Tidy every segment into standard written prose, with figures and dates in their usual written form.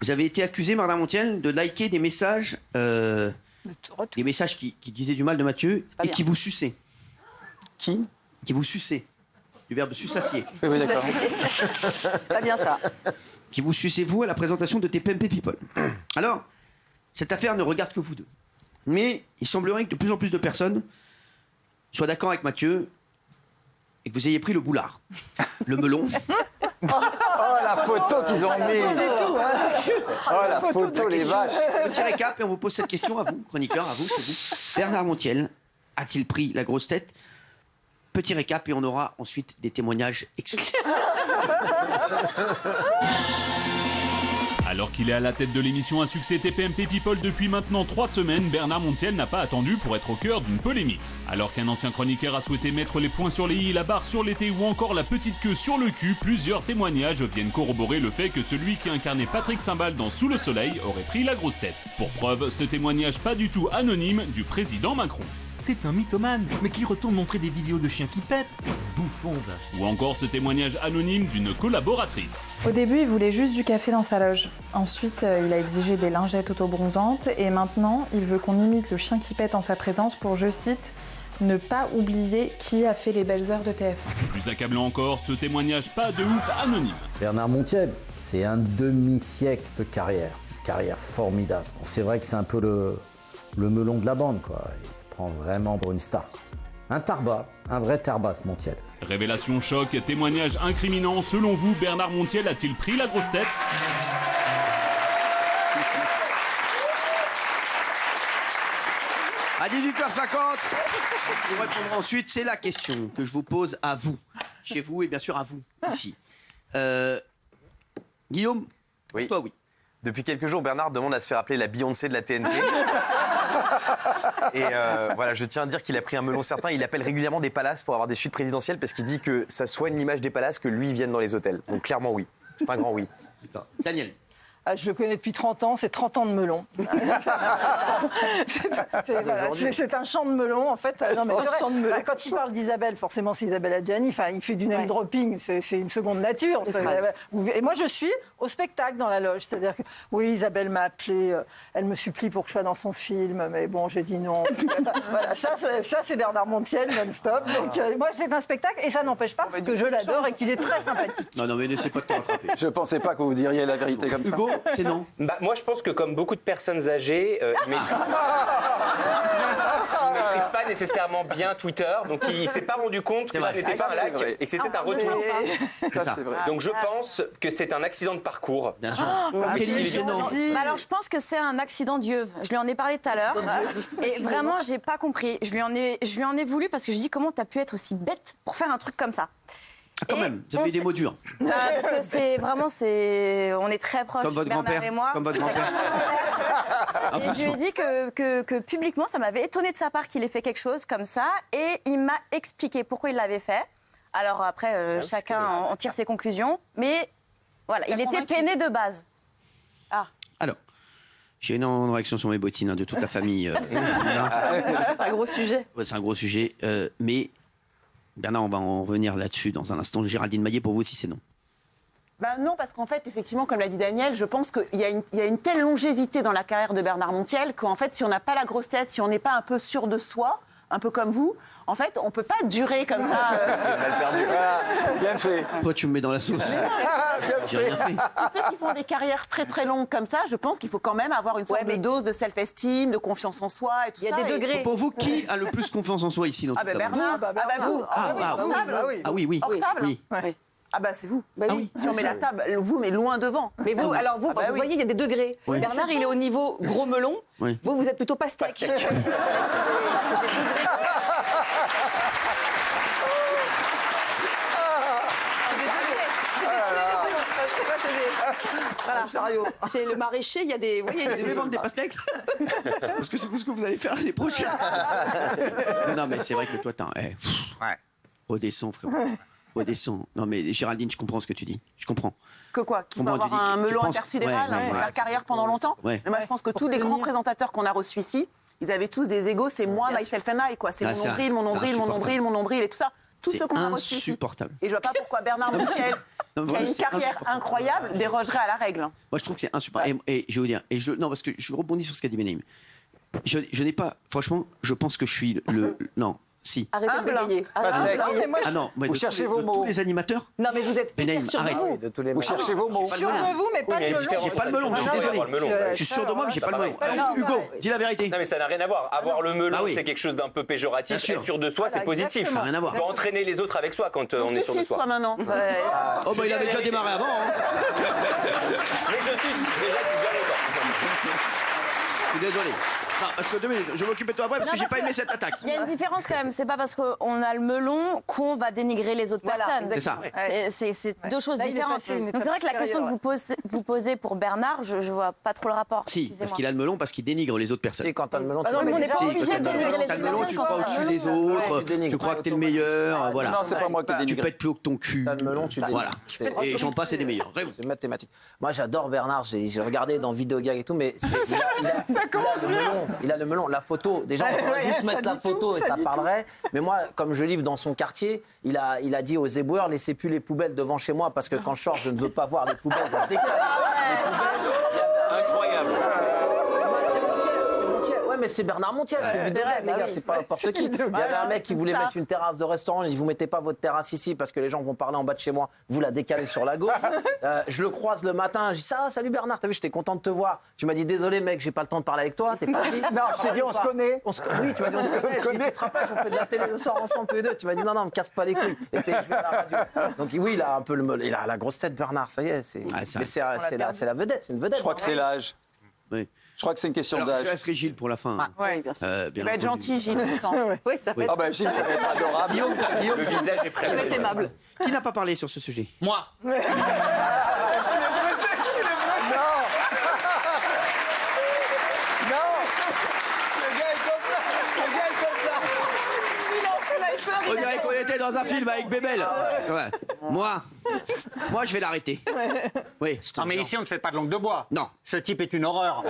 Vous avez été accusé, Bernard Montiel, de liker des messages, qui disaient du mal de Mathieu et qui vous suçaient. Qui vous suçaient. Du verbe suçacier. Oui, d'accord. C'est pas bien ça. Qui vous sucez, vous, à la présentation de TPMP People. Alors, cette affaire ne regarde que vous deux. Mais il semblerait que de plus en plus de personnes soient d'accord avec Mathieu et que vous ayez pris le boulard, le melon. Oh, la photo qu'ils ont mis. Oh, la photo, les vaches. Petit récap, et on vous pose cette question à vous, chroniqueur, à vous, c'est vous. Bernard Montiel a-t-il pris la grosse tête? Petit récap, et on aura ensuite des témoignages exclusifs. Alors qu'il est à la tête de l'émission à succès TPMP People depuis maintenant 3 semaines, Bernard Montiel n'a pas attendu pour être au cœur d'une polémique. Alors qu'un ancien chroniqueur a souhaité mettre les points sur les i, la barre sur les t ou encore la petite queue sur le cul, plusieurs témoignages viennent corroborer le fait que celui qui incarnait Patrick Simbal dans Sous le soleil aurait pris la grosse tête. Pour preuve, ce témoignage pas du tout anonyme du président Macron. C'est un mythomane, mais qu'il retourne montrer des vidéos de chiens qui pètent. Bouffon, va. Ou encore ce témoignage anonyme d'une collaboratrice. Au début, il voulait juste du café dans sa loge. Ensuite, il a exigé des lingettes autobronzantes. Et maintenant, il veut qu'on imite le chien qui pète en sa présence pour, je cite, ne pas oublier qui a fait les belles heures de TF1. Plus accablant encore, ce témoignage pas de ouf anonyme. Bernard Montiel, c'est un demi-siècle de carrière. Une carrière formidable. C'est vrai que c'est un peu le melon de la bande, quoi. Il se prend vraiment pour une star. Un tarba, un vrai tarba, ce Montiel. Révélation choc, témoignage incriminant. Selon vous, Bernard Montiel a-t-il pris la grosse tête? À 18h50, vous répondrez ensuite. C'est la question que je vous pose à vous, chez vous et bien sûr à vous, ici. Guillaume, oui. Toi, oui. Depuis quelques jours, Bernard demande à se faire appeler la Beyoncé de la TNT. Et voilà, je tiens à dire qu'il a pris un melon certain. Il appelle régulièrement des palaces pour avoir des suites présidentielles parce qu'il dit que ça soigne l'image des palaces que lui vienne dans les hôtels. Donc clairement, oui. C'est un grand oui. Daniel. Je le connais depuis 30 ans, c'est 30 ans de melon. C'est un champ de melon, en fait. Non, mais champ de melon. Quand il parle d'Isabelle, forcément, c'est Isabelle Adjani. Enfin, il fait du name dropping, c'est une seconde nature. Et moi, je suis au spectacle dans la loge. C'est-à-dire que, oui, Isabelle m'a appelée, elle me supplie pour que je sois dans son film, mais bon, j'ai dit non. Voilà, ça c'est Bernard Montiel, non-stop. Donc, moi, c'est un spectacle, et ça n'empêche pas que je l'adore et qu'il est très sympathique. Non, mais n'essaie pas de te rattraper. Je pensais pas que vous diriez la vérité comme ça. Hugo, c'est non. Moi, je pense que comme beaucoup de personnes âgées, il maîtrise pas nécessairement bien Twitter, donc il s'est pas rendu compte que c'était pas un like et que c'était un retweet. Donc je pense que c'est un accident de parcours. Bien sûr. Alors je pense que c'est un accident d'yeux. Je lui en ai parlé tout à l'heure et vraiment j'ai pas compris. Je lui en ai voulu parce que je dis comment t'as pu être aussi bête pour faire un truc comme ça. Ah, quand même, vous avez des mots durs. Parce que c'est vraiment, on est très proches, comme votre Bernard et moi. Comme votre grand-père. Et je lui ai dit que publiquement, ça m'avait étonné de sa part qu'il ait fait quelque chose comme ça. Et il m'a expliqué pourquoi il l'avait fait. Alors après, chacun en tire ses conclusions. Mais voilà, il était peiné de base. Alors, j'ai énormément de réactions sur mes bottines de toute la famille. C'est un gros sujet. Ouais, c'est un gros sujet. Mais Bernard, on va en revenir là-dessus dans un instant. Géraldine Maillet, pour vous aussi, c'est non. Non, parce qu'en fait, effectivement, comme l'a dit Daniel, je pense qu'il y a une telle longévité dans la carrière de Bernard Montiel qu'en fait, si on n'a pas la grosse tête, si on n'est pas un peu sûr de soi, un peu comme vous, en fait, on ne peut pas durer comme ça. Mal perdu. Bien fait. Pourquoi tu me mets dans la sauce? J'ai rien fait. Tous ceux qui font des carrières très très longues comme ça, je pense qu'il faut quand même avoir une sorte de dose de self-esteem, de confiance en soi et tout ça. Il y a des degrés. Pour vous, qui a le plus confiance en soi ici dans toute la bande? Bernard, vous. Ah oui. Hors table. Oui. Ah bah c'est vous. Oui. Si on met la table, vous, mais loin devant. Mais vous, alors vous, vous voyez, il y a des degrés. Oui. Bernard, il est au niveau gros melon. Oui. Vous êtes plutôt pastèque. Voilà. Chez le maraîcher, il y a des... Vous voyez, Vous aimez vendre des pastèques? Parce que c'est ce que vous allez faire l'année prochaine. Non, mais c'est vrai que toi, redescends, frérot. Redescends. Non, mais Géraldine, je comprends ce que tu dis. Je comprends. Que quoi? Qu'il faut avoir un melon intersidéral, faire carrière pendant longtemps? Ouais. Mais moi, je pense que tous les grands présentateurs qu'on a reçus ici, ils avaient tous des égos, c'est moi, myself and I, quoi. C'est mon nombril et tout ça. tous ceux qu'on a reçus ici. C'est insupportable. Et je vois pas pourquoi Bernard Montiel, qui a une carrière incroyable, dérogerait à la règle. Moi, je trouve que c'est insupportable. Et je vais vous dire, non, parce que je rebondis sur ce qu'a dit Benaïm. Je n'ai pas, franchement, je pense que je suis non. Si. Arrêtez de bégayer. Ah non, vous cherchez vos mots. Tous les animateurs. Non, mais vous êtes Benaïm, sûr de arrête. vous. Vous cherchez vos mots. Sûr de vous, mais pas de melon. J'ai pas le melon, je suis désolé. Je suis sûr de moi, mais j'ai pas le melon. Hugo, dis la vérité. Non mais ça n'a rien à voir. Avoir le melon, c'est quelque chose d'un peu péjoratif. Être sûr de soi, c'est positif. Ça n'a rien à voir. On peut entraîner les autres avec soi quand on est sûr de soi. toi maintenant. Oh bah il avait déjà démarré avant. Mais je suis déjà bien longtemps. Je suis désolé. Non, parce que 2 minutes, je vais m'occuper de toi après parce que j'ai pas aimé cette attaque. Il y a une différence quand même. C'est pas parce qu'on a le melon qu'on va dénigrer les autres personnes. C'est ça. C'est deux choses différentes. Donc c'est vrai que la question que vous posez pour Bernard, je vois pas trop le rapport. Si, parce qu'il a le melon, parce qu'il dénigre les autres personnes. Si, quand t'as le melon, on n'est pas obligé de dénigrer les T'as le autres melon, personnes. tu crois au-dessus des autres, tu crois que t'es le meilleur, voilà. Non, c'est pas moi qui dénigre. Tu pètes plus haut que ton cul. T'as le melon, tu dénigres. Voilà. Et j'en passe, c'est des meilleurs. C'est mathématique. Moi, j'adore Bernard. J'ai regardé dans Vidéogag et tout, mais il a le melon. La photo, déjà, on pourrait juste mettre la photo et ça parlerait. Mais moi, comme je livre dans son quartier, il a dit aux éboueurs, laissez plus les poubelles devant chez moi parce que quand je sors, je ne veux pas voir les poubelles. Incroyable. Ouais, mais c'est Bernard Montiel, c'est Vidéogag, les gars, c'est pas n'importe qui. Il y avait un mec qui voulait mettre une terrasse de restaurant, il dit vous mettez pas votre terrasse ici parce que les gens vont parler en bas de chez moi, vous la décalez sur la gauche. Je le croise le matin, je dis ça, salut Bernard, t'as vu, j'étais content de te voir. Tu m'as dit désolé mec, j'ai pas le temps de parler avec toi, t'es parti. Non, je t'ai dit on se connaît. Oui, tu m'as dit on se connaît. Je dis, tu te rappelles, on fait de la télé le soir ensemble tous les deux. Tu m'as dit non, me casse pas les couilles. Et je vais à la radio. Donc oui, il a un peu il a la grosse tête Bernard, ça y est. Mais c'est la vedette, c'est une vedette. Je crois que c'est l'âge. Oui. Je crois que c'est une question d'âge. Je laisserai Gilles pour la fin. Oui, bien sûr. Il va être gentil, Gilles. Oui, ça va être... Ah bah Gilles, ça va être adorable. Guillaume, Le visage est prêt. Il va être aimable. qui n'a pas parlé sur ce sujet? Moi. On dirait qu'on était dans un film avec Bébel. Ouais. Moi, je vais l'arrêter. Oui. Non mais ici on ne fait pas de langue de bois. Non. Ce type est une horreur.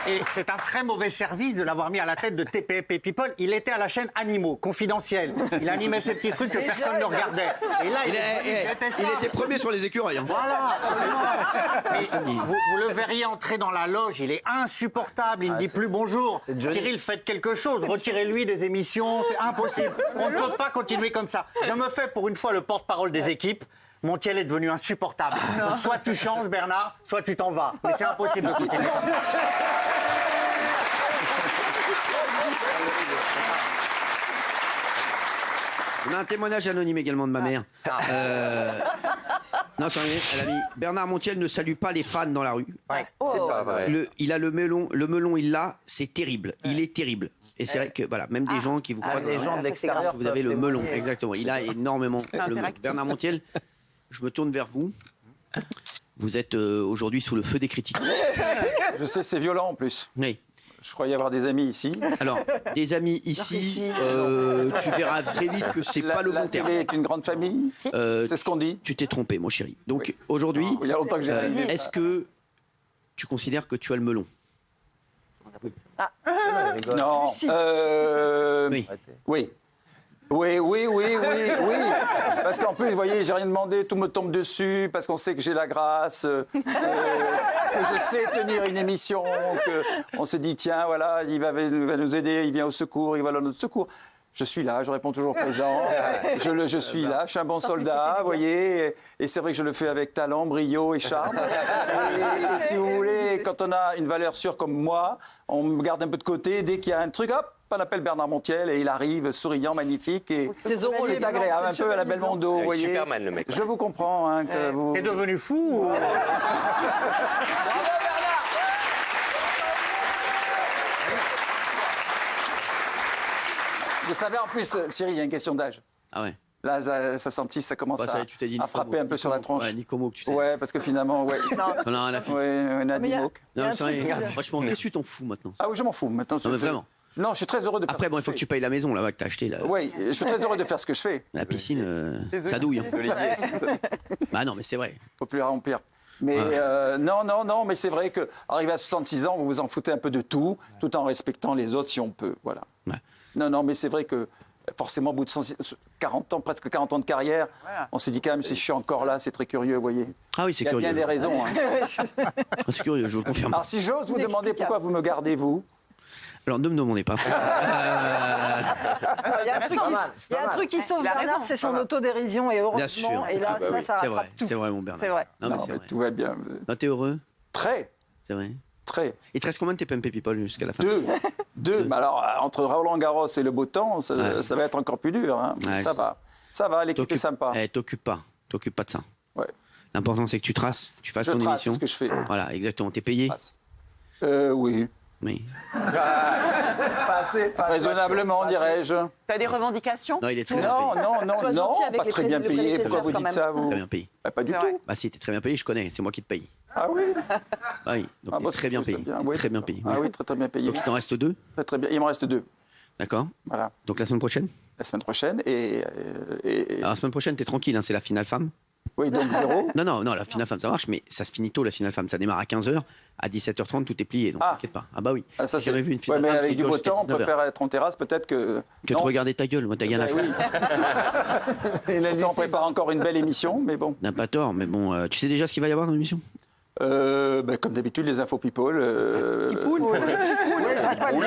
Et c'est un très mauvais service de l'avoir mis à la tête de TPMP People. Il était à la chaîne Animaux, confidentiel. Il animait ces petits trucs que personne ne regardait. Et là, il était premier sur les écureuils. Hein. Voilà. Vous le verriez entrer dans la loge, il est insupportable, il ne dit plus bonjour. Cyril, faites quelque chose, retirez-lui des émissions, c'est impossible. On ne peut pas continuer comme ça. Je me fais pour une fois le porte-parole des équipes. Montiel est devenu insupportable. Donc, soit tu changes, Bernard, soit tu t'en vas. Mais c'est impossible de continuer. On a un témoignage anonyme également de ma mère. Non, attendez, elle a mis Bernard Montiel ne salue pas les fans dans la rue. Ouais, c'est pas vrai. Il a le melon, il l'a, c'est terrible. Il est terrible. Et c'est vrai que voilà, même des gens qui vous croient, les gens de l'extérieur, vous avez le melon, exactement. Il a énormément le melon. Bernard Montiel, je me tourne vers vous. Vous êtes aujourd'hui sous le feu des critiques. Je sais, c'est violent en plus. Oui. Je croyais avoir des amis ici. Alors, des amis ici, tu verras très vite que c'est pas le bon terme. La télé est une grande famille, c'est ce qu'on dit. Tu t'es trompé, mon chéri. Donc aujourd'hui, il y a longtemps que j'ai réalisé. Est-ce que tu considères que tu as le melon? Non. Oui. Oui. Parce qu'en plus, vous voyez, j'ai rien demandé, tout me tombe dessus, parce qu'on sait que j'ai la grâce, que je sais tenir une émission, qu'on s'est dit, tiens, voilà, il va nous aider, il vient au secours, il va à notre secours. Je suis là, je réponds toujours présent, je suis là, je suis un bon soldat, vous voyez, et c'est vrai que je le fais avec talent, brio et charme. Et si vous voulez, quand on a une valeur sûre comme moi, on me garde un peu de côté, dès qu'il y a un truc, hop, on appelle Bernard Montiel et il arrive souriant, magnifique, et c'est agréable, un peu à la Belmondo, vous voyez. Superman, le mec. Je vous comprends. Hein, que vous... T'es devenu fou ou... Vous savez, en plus, Cyril, il y a une question d'âge. Ah ouais. Là, 66, ça commence à frapper un peu sur la tronche. Ouais, Nicomo que tu t'es dit. Ouais, parce que finalement, ouais. On a rien à faire. Ouais, Nadimo. Non, c'est vrai, franchement, qu'est-ce que tu t'en fous maintenant? Ah oui, je m'en fous. Maintenant, Non, mais vraiment. Non, je suis très heureux de faire Après, bon, il faut que tu payes la maison là-bas que t'as acheté là. Oui, je suis très heureux de faire ce que je fais. La piscine, ça douille. Hein. Bah non, mais c'est vrai. Au plus rare, en pire. Mais non, mais c'est vrai que arrivé à 66 ans, vous vous en foutez un peu de tout, tout en respectant les autres si on peut. Voilà. Ouais. Non, mais c'est vrai que Forcément, au bout de 40 ans, presque 40 ans de carrière, on se dit quand même, si je suis encore là, c'est très curieux, vous voyez. Ah oui, c'est curieux. Il y a bien des raisons. Hein. C'est curieux, je vous le confirme. Alors, si j'ose vous demander pourquoi vous me gardez, vous? Alors, ne me demandez pas. Il y a un truc qui sauve Bernard, c'est son autodérision, et heureusement. Bien sûr. Et là, ça c'est rattrape vrai, tout. c'est vrai, mon Bernard. C'est vrai. Non, mais c'est vrai. Tout va bien. Non, t'es heureux? Très. C'est vrai. Très. Il te reste combien de tes PMP People jusqu'à la fin? Deux. Mais alors, entre Roland Garros et le beau temps, ça va être encore plus dur. Hein. Ouais. Ça va, l'équipe est sympa. T'occupe pas de ça. Ouais. L'important, c'est que tu traces, tu fasses ton émission. C'est ce que je fais. Voilà, exactement. T'es payé? Oui. Oui. Raisonnablement, dirais-je. T'as des revendications? Non, il est très bien payé. Non, pas très bien payé. Pourquoi vous dites ça, vous? Très bien payé. Pas du tout. Bah si, t'es très bien payé, je connais, c'est moi qui te paye. Ah oui? Ah oui, donc t'es très bien payé. Très bien payé. Ah oui, très bien payé. Donc il t'en reste 2? Très bien. Il m'en reste 2. D'accord. Voilà. Donc la semaine prochaine? La semaine prochaine Alors la semaine prochaine, t'es tranquille, hein, c'est la finale femme. Oui, donc 0. Non, la finale femme, ça marche, mais ça se finit tôt, la finale femme. Ça démarre à 15h, à 17h30, tout est plié, donc t'inquiète pas. Ah bah oui. Ah, ça, j'ai jamais vu une finale mais femme avec qui du close beau jusqu'à temps, on 19h. préfère être en terrasse, peut-être que... Que de regarder ta gueule, moi, t'as gagné Oui. Pourtant, on prépare encore une belle émission, mais bon. N'a pas tort, mais bon, tu sais déjà ce qu'il va y avoir dans l'émission? Comme d'habitude, les infos people.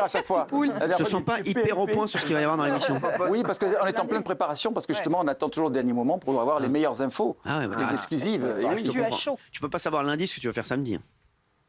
À chaque fois. Je te sens pas hyper au point sur ce qu'il va y avoir dans l'émission. Oui, parce qu'on est en pleine préparation, parce que justement, on attend toujours le dernier moment pour avoir les meilleures infos, les exclusives. Et oui, Tu as chaud. Tu peux pas savoir lundi ce que tu vas faire samedi.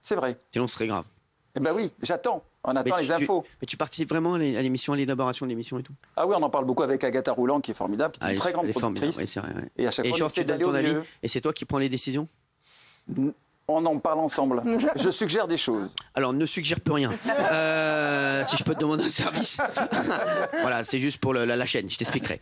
c'est vrai. Sinon, ce serait grave. Eh ben oui, j'attends. On attend les infos. Mais tu participes vraiment à l'émission, à l'élaboration de l'émission et tout? Ah oui, on en parle beaucoup avec Agatha Roulant, qui est formidable, qui est une très grande productrice. Oui, c'est vrai. Ouais. Et à chaque fois, on genre, essaie tu donnes d'aller au ton avis, mieux. et c'est toi qui prends les décisions? On en parle ensemble. Je suggère des choses. Alors, ne suggère plus rien. Si je peux te demander un service. Voilà, c'est juste pour la chaîne, je t'expliquerai.